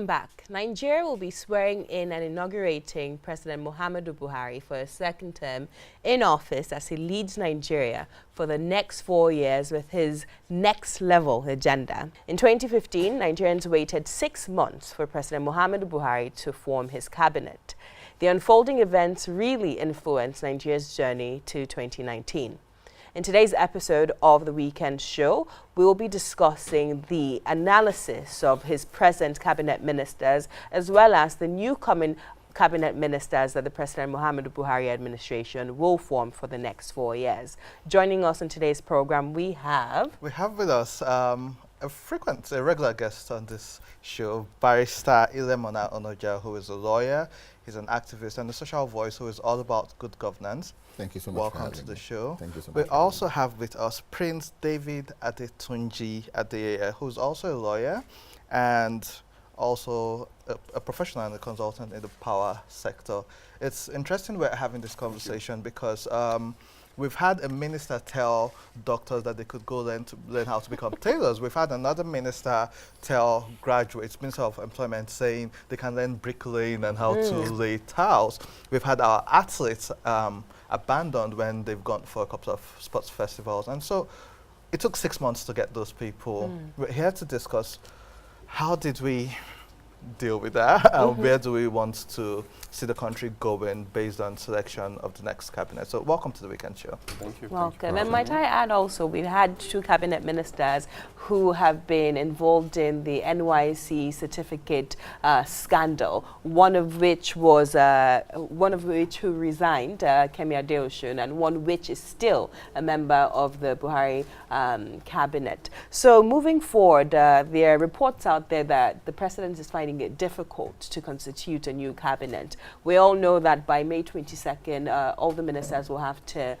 Welcome back. Nigeria will be swearing in and inaugurating President Muhammadu Buhari for a second term in office as he leads Nigeria for the next 4 years with his next level agenda. In 2015, Nigerians waited 6 months for President Muhammadu Buhari to form his cabinet. The unfolding events really influenced Nigeria's journey to 2019. In today's episode of the Weekend Show, we will be discussing the analysis of his present cabinet ministers as well as the new coming cabinet ministers that the President Muhammadu Buhari administration will form for the next 4 years. Joining us on today's program, we have with us a regular guest on this show, Barrister Ilemona Onoja, who is a lawyer, he's an activist and a social voice who is all about good governance. Thank you so much. Welcome to the show. Thank you so much. We also have with us Prince David Adeyeye, who's also a lawyer and also a professional and a consultant in the power sector. It's interesting we're having this conversation because we've had a minister tell doctors that they could go learn how to become tailors. We've had another minister tell graduates, Minister of Employment, saying they can learn bricklaying and how to lay tiles. We've had our athletes abandoned when they've gone for a couple of sports festivals. And so it took 6 months to get those people. We're here to discuss how did we deal with that and where do we want to see the country going based on selection of the next cabinet. So welcome to the Weekend Show. Thank you. welcome. And might I add also, we've had 2 cabinet ministers who have been involved in the NYC certificate scandal, one of which who resigned, Kemi Adeosun, and one which is still a member of the Buhari cabinet. So moving forward, there are reports out there that the president is finding it difficult to constitute a new cabinet. We all know that by May 22nd, all the ministers will have to,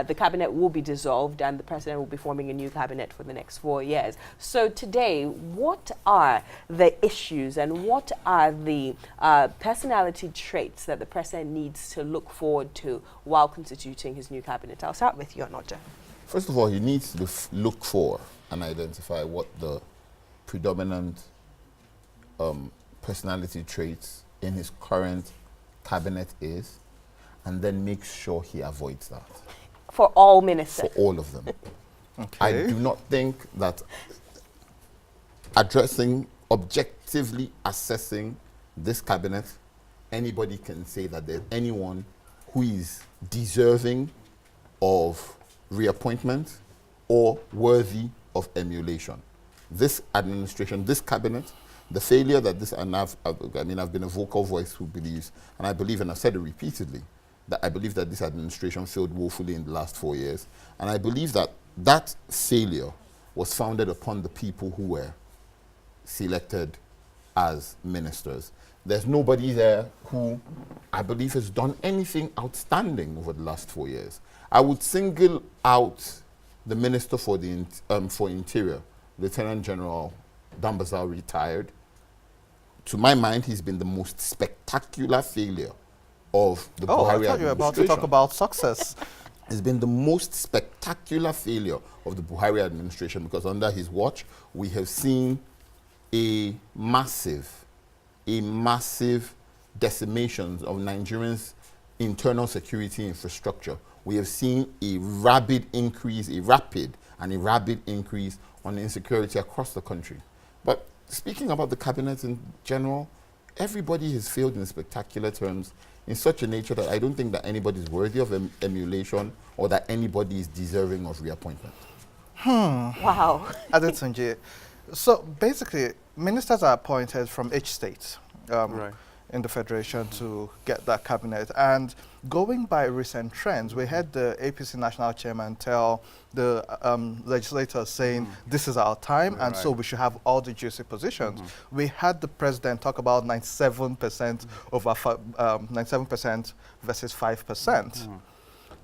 the cabinet will be dissolved and the president will be forming a new cabinet for the next 4 years. So today, what are the issues and what are the personality traits that the president needs to look forward to while constituting his new cabinet? I'll start with you, Onoja. First of all, he needs to look for and identify what the predominant personality traits in his current cabinet is, and then make sure he avoids that. For all ministers? For all of them. Okay. I do not think that objectively assessing this cabinet, anybody can say that there's anyone who is deserving of reappointment or worthy of emulation. This administration, this cabinet, the failure that this, and I've been a vocal voice who believes, and I believe, and I've said it repeatedly, that I believe that this administration failed woefully in the last 4 years. And I believe that that failure was founded upon the people who were selected as ministers. There's nobody there who I believe has done anything outstanding over the last 4 years. I would single out the Minister for the for Interior, Lieutenant General Dambazao, retired. To my mind, he's been the most spectacular failure of the Buhari administration. I thought you were about to talk about success. It's been the most spectacular failure of the Buhari administration because under his watch, we have seen a massive decimation of Nigerians' internal security infrastructure. We have seen a rapid increase on insecurity across the country. But speaking about the cabinet in general, everybody has failed in spectacular terms in such a nature that I don't think that anybody is worthy of emulation or that anybody is deserving of reappointment. Wow. Adetunji, so basically, ministers are appointed from each state in the federation to get that cabinet. And going by recent trends, we had the APC national chairman tell the legislators saying, this is our time, and so we should have all the juicy positions. We had the president talk about 97% over 97% versus 5%.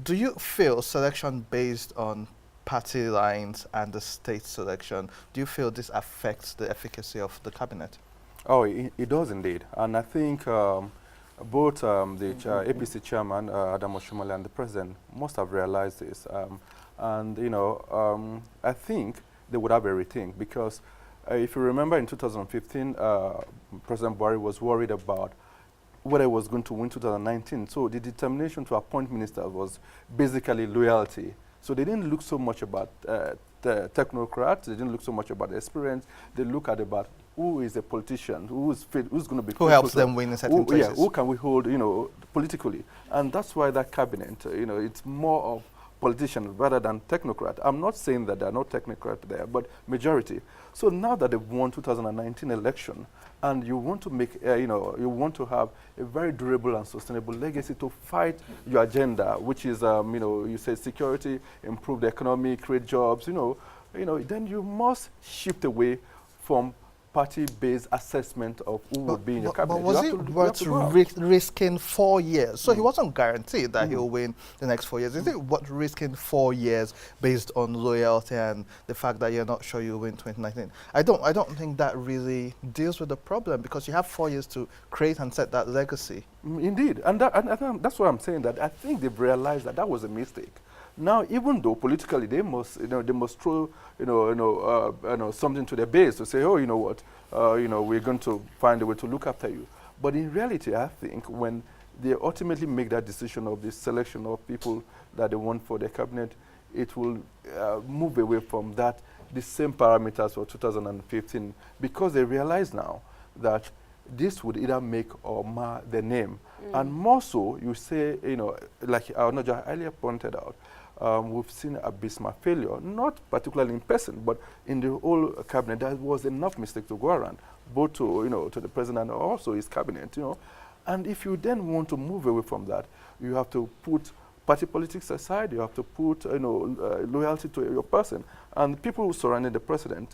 Do you feel selection based on party lines and the state selection, do you feel this affects the efficacy of the cabinet? Oh, it does indeed. And I think both the APC chairman, Adam Oshomole, and the president must have realized this. And, you know, I think they would have a rethink because if you remember in 2015, President Buhari was worried about whether he was going to win 2019. So the determination to appoint ministers was basically loyalty. So they didn't look so much about the technocrats. They didn't look so much about the experience. They look at about who is a politician, who's going to be who helps them win in certain places. Yeah, who can we hold, politically, and that's why that cabinet, it's more of politicians rather than technocrat. I'm not saying that there are no technocrats there, but majority. So now that they've won 2019 election, and you want to make, you want to have a very durable and sustainable legacy to fight your agenda, which is, you say security, improve the economy, create jobs, then you must shift away from party-based assessment of who would be in your cabinet. But was it worth risking 4 years? So he wasn't guaranteed that he'll win the next 4 years. Is it worth risking 4 years based on loyalty and the fact that you're not sure you'll win 2019? I don't think that really deals with the problem, because you have 4 years to create and set that legacy. Indeed, and that's why I'm saying that I think they've realized that that was a mistake. Now, even though politically they must throw, something to their base to say, oh, you know what, we're going to find a way to look after you. But in reality, I think when they ultimately make that decision of the selection of people that they want for their cabinet, it will move away from the same parameters for 2015, because they realize now that this would either make or mar their name. And more so, you say, like Onoja earlier pointed out, we've seen abysmal failure, not particularly in person, but in the whole cabinet. There was enough mistake to go around, both to the president and also his cabinet. And if you then want to move away from that, you have to put party politics aside. You have to put loyalty to your person. And people who surrounded the president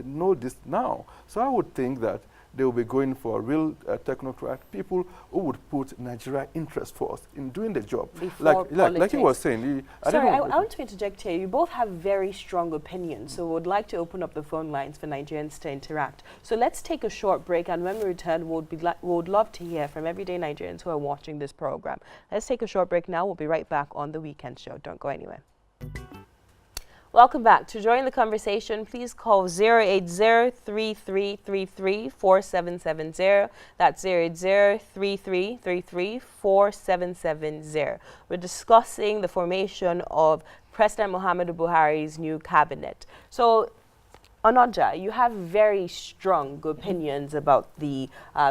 know this now. So I would think that they will be going for real technocrat, people who would put Nigeria interest first in doing the job. Like he was saying. Sorry, I want to interject here. You both have very strong opinions, so we would like to open up the phone lines for Nigerians to interact. So let's take a short break, and when we return, we would love to hear from everyday Nigerians who are watching this program. Let's take a short break now. We'll be right back on The Weekend Show. Don't go anywhere. Welcome back. To join the conversation, please call 080-3333-4770. That's 080-3333-4770. We're discussing the formation of President Muhammadu Buhari's new cabinet. So, Onoja, you have very strong opinions about the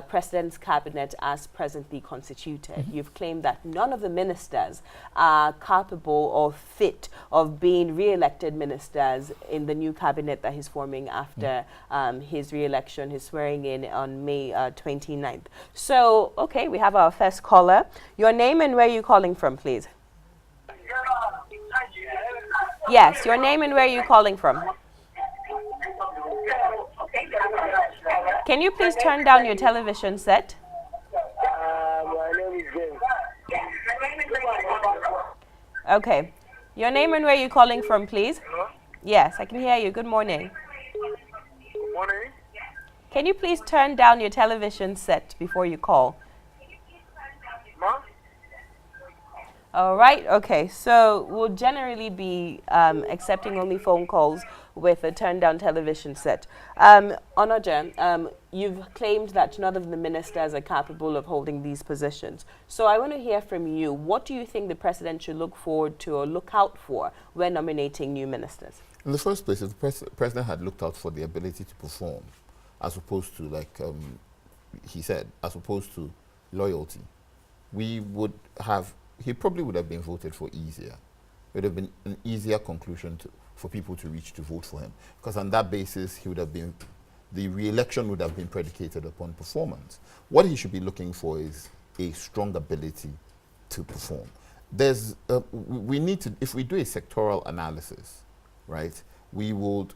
president's cabinet as presently constituted. You've claimed that none of the ministers are capable or fit of being re-elected ministers in the new cabinet that he's forming after his re-election, his swearing in on May 29th. So, okay, we have our first caller. Your name and where are you calling from, please? Yes, your name and where are you calling from? Can you please turn down your television set? My name is James. Okay. Your name and where are you calling from, please? Hello? Yes, I can hear you. Good morning. Good morning. Can you please turn down your television set before you call? Ma? All right. Okay. So we'll generally be accepting only phone calls with a turned-down television set. Onoja, you've claimed that none of the ministers are capable of holding these positions. So I want to hear from you. What do you think the president should look forward to or look out for when nominating new ministers? In the first place, if the president had looked out for the ability to perform, as opposed to, like he said, as opposed to loyalty, he probably would have been voted for easier. It would have been an easier conclusion for people to reach to vote for him. Because on that basis, the re-election would have been predicated upon performance. What he should be looking for is a strong ability to perform. We need to, if we do a sectoral analysis, right, we would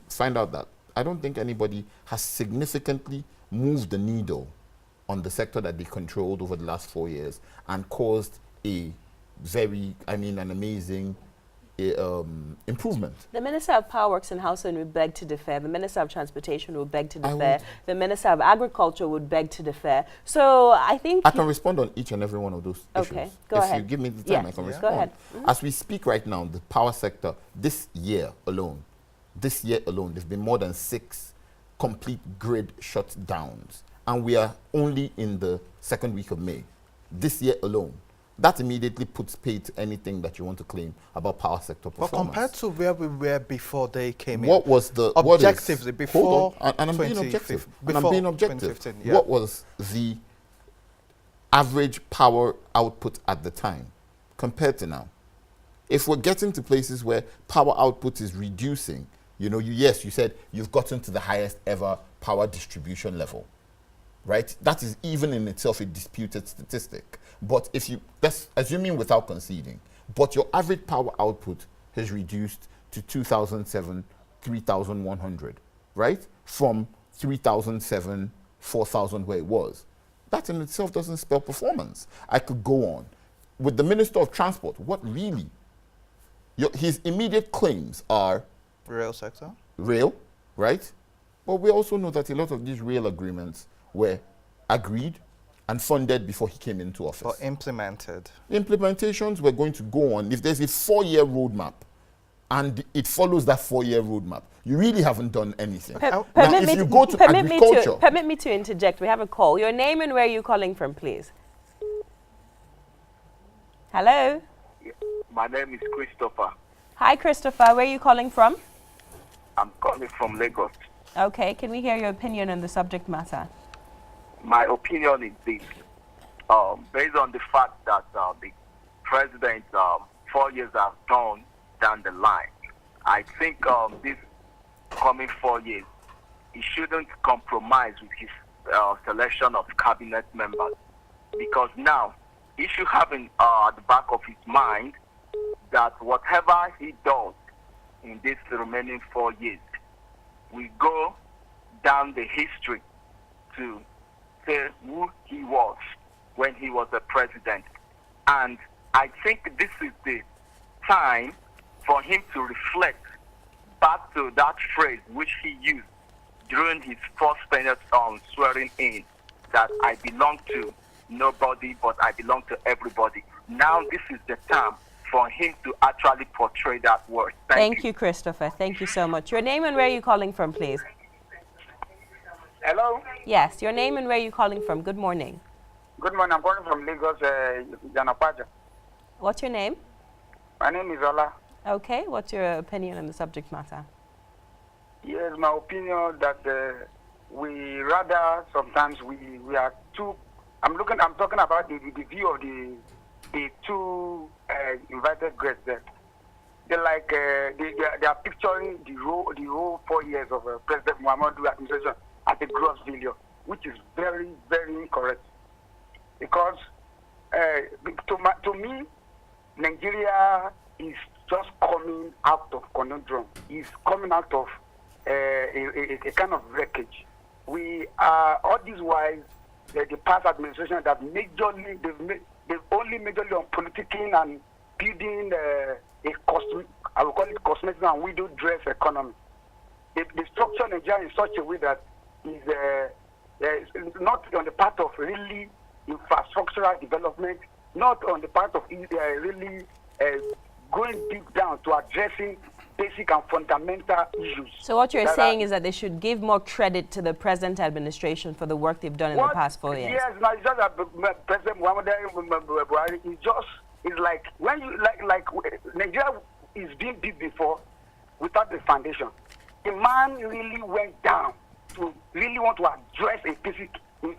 find out that I don't think anybody has significantly moved the needle on the sector that they controlled over the last 4 years and caused an amazing improvement. The Minister of Power, Works and Housing would beg to defer. The Minister of Transportation would beg to defer. The Minister of Agriculture would beg to defer. So I think I can respond on each and every one of those issues. Okay, go ahead. If you give me the time, I can respond. Go ahead. As we speak right now, the power sector, this year alone, this year alone, there's been more than 6 complete grid shutdowns. And we are only in the second week of May. This year alone. That immediately puts pay to anything that you want to claim about power sector performance. But compared to where we were before they came what in, was the objectively before? Hold on, and I'm being objective. And I'm being objective. Yeah. What was the average power output at the time compared to now? If we're getting to places where power output is reducing, you know, you said you've gotten to the highest ever power distribution level, right? That is even in itself a disputed statistic. But if you, that's assuming without conceding, but your average power output has reduced to 2007, 3,100, right? From 3,007, 4,000 where it was. That in itself doesn't spell performance. I could go on. With the Minister of Transport, what really? His immediate claims are Rail sector? Rail, right? But we also know that a lot of these rail agreements were agreed and funded before he came into office. Or implemented. Implementations were going to go on. If there's a 4-year roadmap and it follows that 4-year roadmap, you really haven't done anything. Permit me to interject. We have a call. Your name and where are you calling from, please? Hello? My name is Christopher. Hi, Christopher. Where are you calling from? I'm calling from Lagos. Okay. Can we hear your opinion on the subject matter? My opinion is this. Based on the fact that the president 4 years have gone down the line, I think this coming 4 years, he shouldn't compromise with his selection of cabinet members, because now he should have at the back of his mind that whatever he does in this remaining 4 years will go down the history to say who he was when he was a president. And I think this is the time for him to reflect back to that phrase which he used during his first tenure swearing in, that I belong to nobody but I belong to everybody. Now this is the time for him to actually portray that word. Thank you, Christopher. Thank you so much. Your name and where are you calling from, please? Hello? Yes, your name and where are you calling from? Good morning. Good morning. I'm calling from Lagos, Janapaja. What's your name? My name is Ola. Okay, what's your opinion on the subject matter? Yes, my opinion that we rather sometimes we are too. I'm talking about the view of the two invited guests there. They're like they are picturing the whole 4 years of President Muhammadu administration as a gross failure, which is very, very incorrect. Because to me, Nigeria is just coming out of conundrum. It's coming out of a kind of wreckage. We are all these while the past administration that majorly they've only majorly on politicking and building I will call it cosmetic and widow dress economy. They structure Nigeria in such a way that is not on the part of really infrastructural development, not on the part of really going deep down to addressing basic and fundamental issues. So what you're saying is that they should give more credit to the present administration for the work they've done in the past 4 years. Yes, now it's just that President Muhammadu Buhari is like when you like Nigeria is being built before without the foundation. The man really went down to really want to address a basic to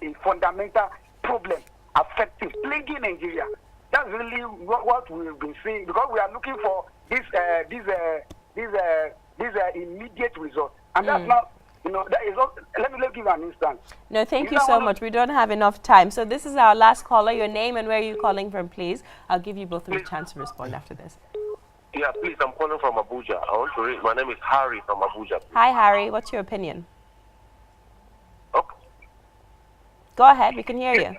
a fundamental problem affecting plaguing Nigeria. That's really what we've been seeing, because we are looking for this immediate result, and that's not, that is not. Let me give you an instance. No, thank you so much. We don't have enough time, so this is our last caller. Your name and where are you calling from, please? I'll give you both a chance to respond after this. Yeah, please. I'm calling from Abuja. I want to read. My name is Harry from Abuja. Please. Hi, Harry. What's your opinion? Okay. Go ahead. We can hear you.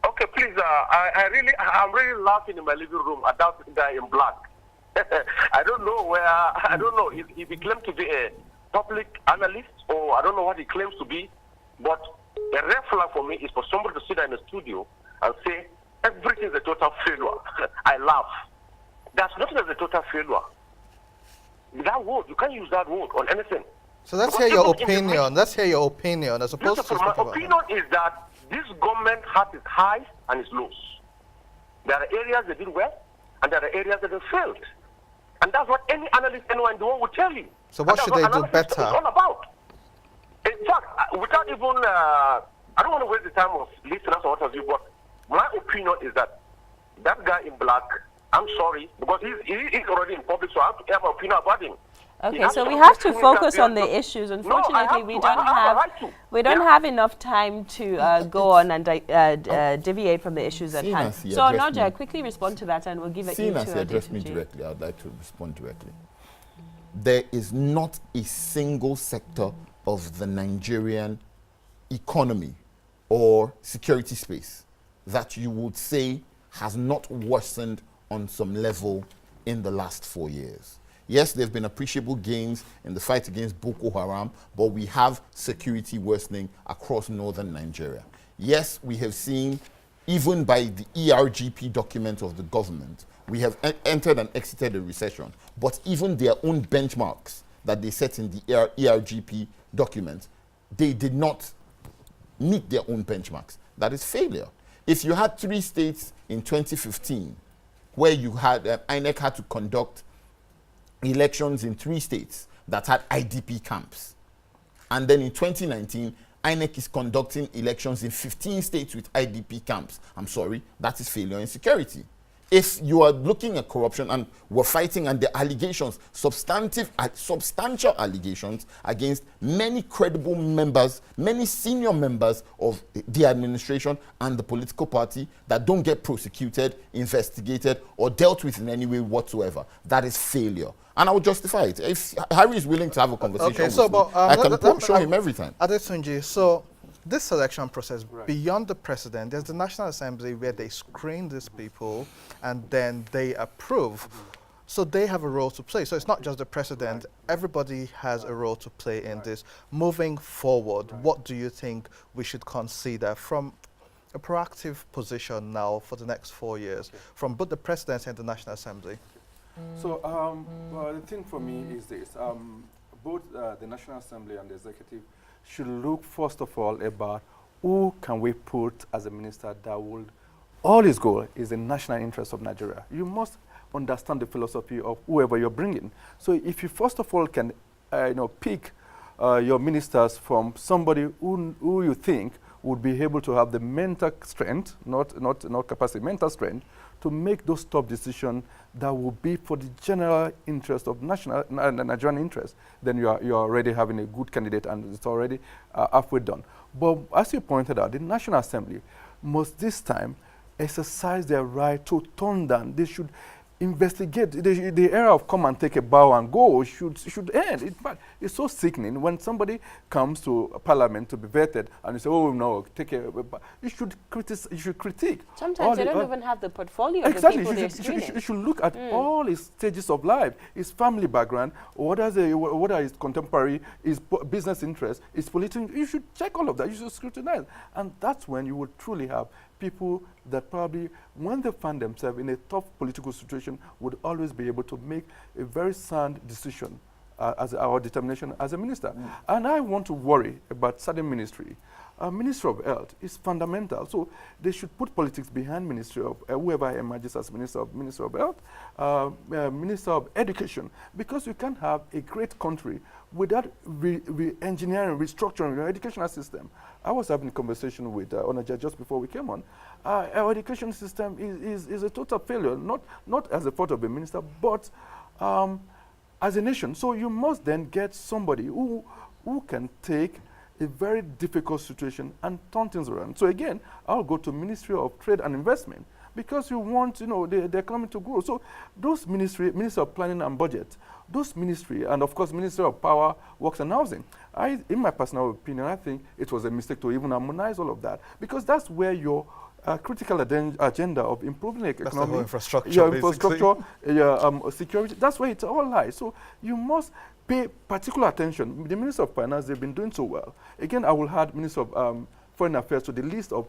Okay, please. I'm really laughing in my living room at that guy in black. I don't know if he claims to be a public analyst, or I don't know what he claims to be. But a red flag for me is for somebody to sit in the studio and say everything is a total failure. I laugh. There's nothing as a total failure. That word, you can't use that word on anything. So let's Because hear your even in the opinion. Let's hear your opinion as opposed to Beautiful. My speaking about opinion is that this government has its highs and its lows. There are areas that did well, and there are areas that have failed. And that's what any analyst, anyone in the world will tell you. So what And should that's they do analysis better? is all about. In fact, without even, I don't want to waste the time of listeners or what have you, but my opinion is that that guy in black, I'm sorry, because he's already in public, so I have to have my opinion about him. Okay, so we have to focus on the issues. No, Unfortunately, we don't have have enough time to go on and deviate from the issues at Seeing hand. as he So, addressed Noja, me- quickly respond to that, and we'll give it Seeing to as he addressed me Adeyeye. directly, I would like to respond directly. There is not a single sector of the Nigerian economy or security space that you would say has not worsened on some level in the last 4 years. Yes, there have been appreciable gains in the fight against Boko Haram, but we have security worsening across northern Nigeria. Yes, we have seen, even by the ERGP document of the government, we have entered and exited a recession. But even their own benchmarks that they set in the ERGP document, they did not meet their own benchmarks. That is failure. If you had 3 states in 2015 where you had, INEC had to conduct elections in 3 states that had IDP camps, and then in 2019, INEC is conducting elections in 15 states with IDP camps. I'm sorry, that is failure in security. If you are looking at corruption, and we're fighting, and the allegations, substantial allegations against many credible members, many senior members of the administration and the political party that don't get prosecuted, investigated, or dealt with in any way whatsoever, that is failure. And I will justify it. If Harry is willing to have a conversation with me, I can show him every time. Adetunji, so this selection process, beyond the president, there's the National Assembly where they screen these people and then they approve. So they have a role to play. So it's not just the president. Everybody has a role to play in this. Moving forward, what do you think we should consider from a proactive position now for the next 4 years, from both the president and the National Assembly? So well, the thing for me is this. Both the National Assembly and the Executive should look, first of all, about who can we put as a minister that will, all his goal is the national interest of Nigeria. You must understand the philosophy of whoever you're bringing. So if you, first of all, can pick your ministers from somebody who you think would be able to have the mental strength, not capacity, mental strength, to make those tough decisions that will be for the general interest of Nigerian interest, then you're already having a good candidate, and it's already halfway done. But as you pointed out, the National Assembly must this time exercise their right to turn down. They should investigate. The era of come and take a bow and go should end. In fact, it's so sickening when somebody comes to Parliament to be vetted and you say, "Oh no, take a." You should criticize. You should critique. Sometimes they don't even have the portfolio Exactly. of the people they're screening. You should look at all his stages of life, his family background, what are his contemporary, his business interests, his political. You should check all of that. You should scrutinize, and that's when you will truly have people that probably, when they find themselves in a tough political situation, would always be able to make a very sound decision as our determination as a minister. And I want to worry about certain ministry. Ministry of Health is fundamental. So they should put politics behind Ministry of whoever emerges as Minister of Health, Minister of Education, because you can't have a great country without re-engineering, restructuring your educational system. I was having a conversation with Onaja just before we came on. Our education system is a total failure, not as a fault of the minister, but as a nation. So you must then get somebody who can take a very difficult situation and turn things around. So again, I'll go to Ministry of Trade and Investment, because you want, the economy to grow. So those Ministry of Planning and Budget, those ministry, and of course Ministry of Power, Works and Housing, in my personal opinion, I think it was a mistake to even harmonize all of that, because that's where your critical agenda of improving the economy, the whole infrastructure, your infrastructure, your security, that's where it all lies. So you must pay particular attention. The Minister of Finance, they've been doing so well. Again, I will add Minister of Foreign Affairs to the list of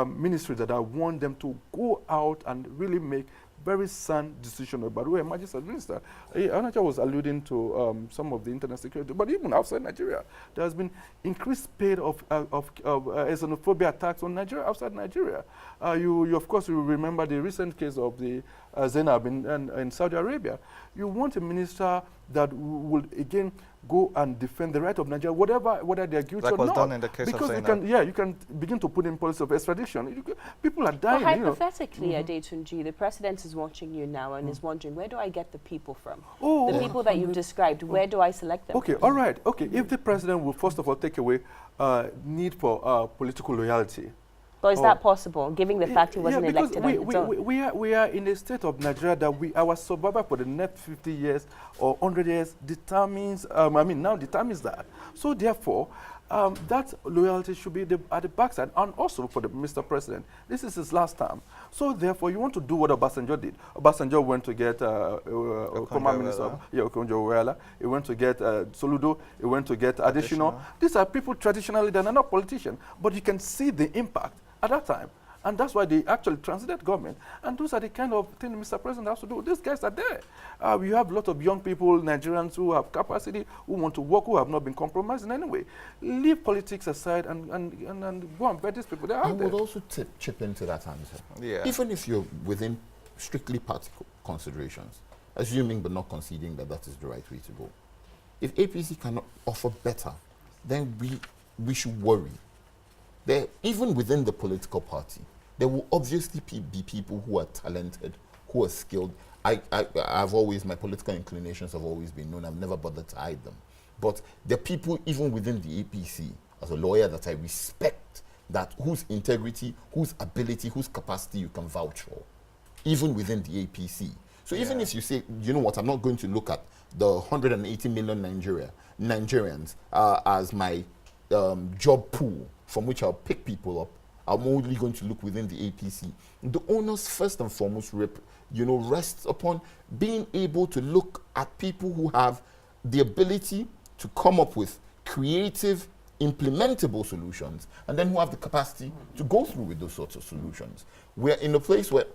ministries that I want them to go out and really make very sound decision about who emerges as minister. Anaja was alluding to some of the internet security, but even outside Nigeria, there has been increased spate of xenophobia attacks on Nigeria, outside Nigeria. You of course, you remember the recent case of the Zainab in Saudi Arabia. You want a minister that will again go and defend the right of Nigeria, whether they're guilty like or not. was done in the case because of you can begin to put in policy of extradition. People are dying. Well, hypothetically, Adetunji, the president is watching you now and is wondering, where do I get the people from? The people that you've described, where do I select them Okay, from? all right. Okay, if the president will first of all take away need for political loyalty. But is that possible, given the fact he wasn't elected on his own? We are in a state of Nigeria that our survival for the next 50 years or 100 years determines, now determines that. So therefore, that loyalty should be at the backside, and also for the Mr. President. This is his last term. So therefore, you want to do what Obasanjo did. Obasanjo went to get former minister, Okonjo-Iweala. He went to get Soludo. He went to get Adeyeye. These are people traditionally that are not politicians, but you can see the impact at that time. And that's why they actually transited government. And those are the kind of things Mr. President has to do. These guys are there. You have a lot of young people, Nigerians who have capacity, who want to work, who have not been compromised in any way. Leave politics aside and go and vet these people. They're out there. I would also chip into that answer. Yeah. Even if you're within strictly party considerations, assuming but not conceding that that is the right way to go. If APC cannot offer better, then we should worry. Even within the political party, there will obviously be people who are talented, who are skilled. I've always, my political inclinations have always been known. I've never bothered to hide them. But there are people even within the APC, as a lawyer, that I respect, that whose integrity, whose ability, whose capacity you can vouch for, even within the APC. So even if you say, you know what, I'm not going to look at the 180 million Nigerians as my job pool from which I'll pick people up, I'm only going to look within the APC. The onus, first and foremost, rests upon being able to look at people who have the ability to come up with creative, implementable solutions, and then who have the capacity to go through with those sorts of solutions. We're in a place where,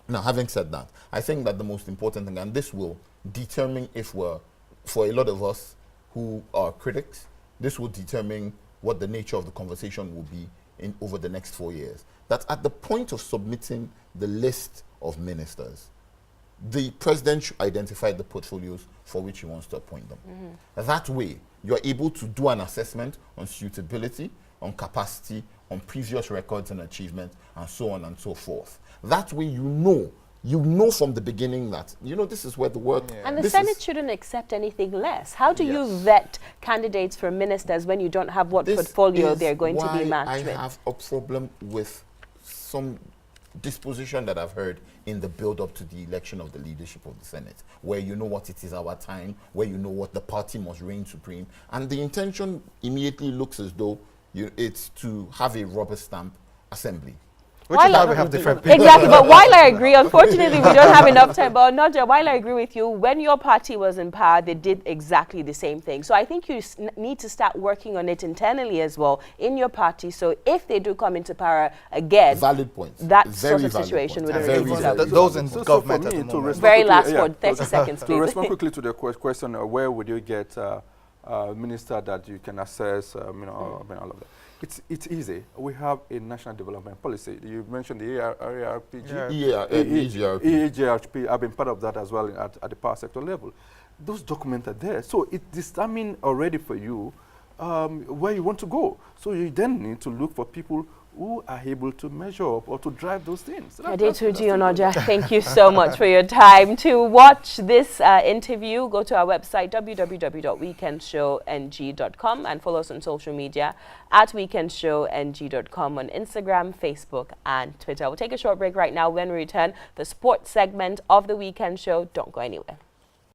now having said that, I think that the most important thing, and this will determine if we're, for a lot of us who are critics, this will determine what the nature of the conversation will be over the next 4 years. That at the point of submitting the list of ministers, the president should identify the portfolios for which he wants to appoint them. That way, you're able to do an assessment on suitability, on capacity, on previous records and achievements, and so on and so forth. That way, you know from the beginning that, this is where the work... And the Senate shouldn't accept anything less. How do you vet candidates for ministers when you don't have what portfolio they're going to be matched with? I have a problem with some disposition that I've heard in the build-up to the election of the leadership of the Senate, where you know what, it is our time, where you know what, the party must reign supreme, and the intention immediately looks as though it's to have a rubber stamp assembly. Which is why we have different people. Exactly, but while I agree, unfortunately, we don't have enough time. But Nadia, while I agree with you, when your party was in power, they did exactly the same thing. So I think you need to start working on it internally as well in your party. So if they do come into power again, valid points. That sort of situation would those in government at the moment. Very last word, 30 seconds, please. To respond quickly to the question, where would you get a minister that you can assess, all of that? It's easy. We have a national development policy. You mentioned the EARPG. EARP. I've been part of that as well at the power sector level. Those documents are there. So it determines already for you where you want to go. So you then need to look for people who are able to measure up or to drive those things. Adetunji Onaja, thank you so much for your time. To watch this interview, go to our website, www.weekendshowng.com, and follow us on social media at weekendshowng.com on Instagram, Facebook, and Twitter. We'll take a short break right now. When we return, the sports segment of the Weekend Show. Don't go anywhere.